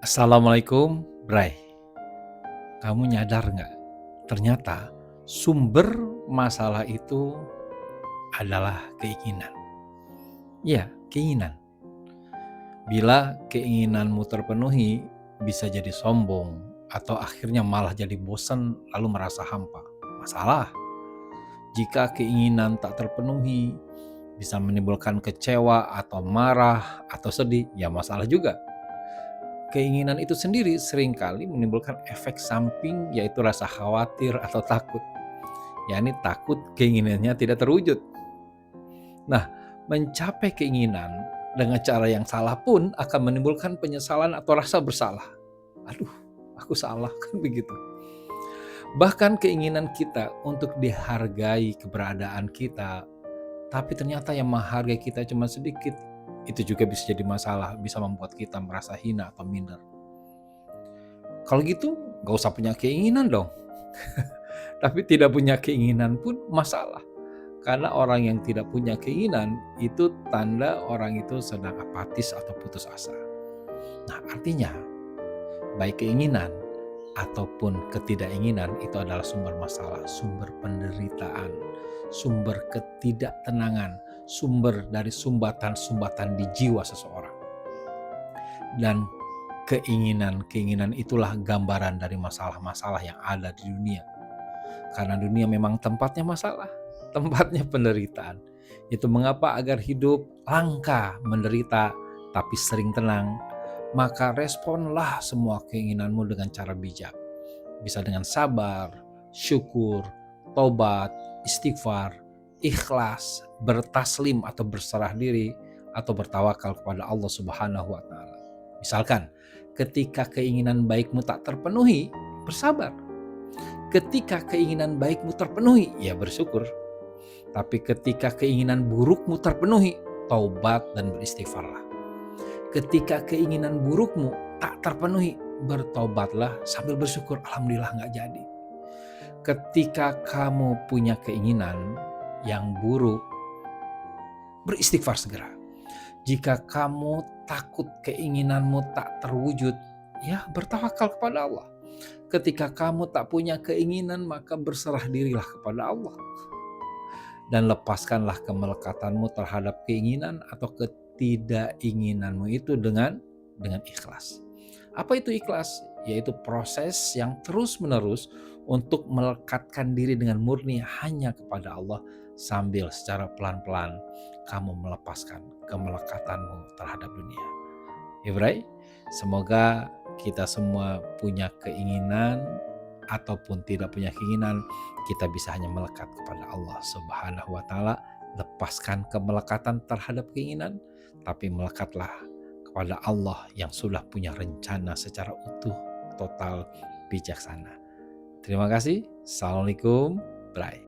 Assalamualaikum, Bray. Kamu nyadar nggak? Ternyata sumber masalah itu adalah keinginan. Ya, keinginan. Bila keinginanmu terpenuhi, bisa jadi sombong, atau akhirnya malah jadi bosan lalu merasa hampa. Masalah. Jika keinginan tak terpenuhi, bisa menimbulkan kecewa atau marah atau sedih, ya masalah juga. Keinginan itu sendiri seringkali menimbulkan efek samping, yaitu rasa khawatir atau takut. Yakni takut keinginannya tidak terwujud. Nah, mencapai keinginan dengan cara yang salah pun akan menimbulkan penyesalan atau rasa bersalah. Aduh, aku salah, kan begitu. Bahkan keinginan kita untuk dihargai keberadaan kita, tapi ternyata yang menghargai kita cuma sedikit, itu juga bisa jadi masalah, bisa membuat kita merasa hina atau minder. Kalau gitu, gak usah punya keinginan dong. Tapi tidak punya keinginan pun masalah. Karena orang yang tidak punya keinginan, itu tanda orang itu sedang apatis atau putus asa. Nah, artinya, baik keinginan ataupun ketidakinginan itu adalah sumber masalah, sumber penderitaan, sumber ketidaktenangan, sumber dari sumbatan-sumbatan di jiwa seseorang. Dan keinginan itulah gambaran dari masalah-masalah yang ada di dunia. Karena dunia memang tempatnya masalah, tempatnya penderitaan. Itu mengapa agar hidup langka menderita tapi sering tenang, maka responlah semua keinginanmu dengan cara bijak. Bisa dengan sabar, syukur, tobat, istighfar, ikhlas, bertaslim atau berserah diri, atau bertawakal kepada Allah Subhanahu wa Ta'ala. Misalkan, ketika keinginan baikmu tak terpenuhi, bersabar. Ketika keinginan baikmu terpenuhi, ya bersyukur. Tapi ketika keinginan burukmu terpenuhi, taubat dan beristighfarlah. Ketika keinginan burukmu tak terpenuhi, bertobatlah sambil bersyukur, alhamdulillah gak jadi. Ketika kamu punya keinginan yang buruk, beristighfar segera. Jika kamu takut keinginanmu tak terwujud, ya bertawakal kepada Allah. Ketika kamu tak punya keinginan, maka berserah dirilah kepada Allah. Dan lepaskanlah kemelekatanmu terhadap keinginan atau ketidakinginanmu itu dengan ikhlas. Apa itu ikhlas? Yaitu proses yang terus-menerus untuk melekatkan diri dengan murni hanya kepada Allah, sambil secara pelan-pelan kamu melepaskan kemelekatanmu terhadap dunia. Ibrai, semoga kita semua punya keinginan ataupun tidak punya keinginan, kita bisa hanya melekat kepada Allah Subhanahu wa Ta'ala. Lepaskan kemelekatan terhadap keinginan, tapi melekatlah kepada Allah yang sudah punya rencana secara utuh, total, bijaksana. Terima kasih. Assalamualaikum. Bye.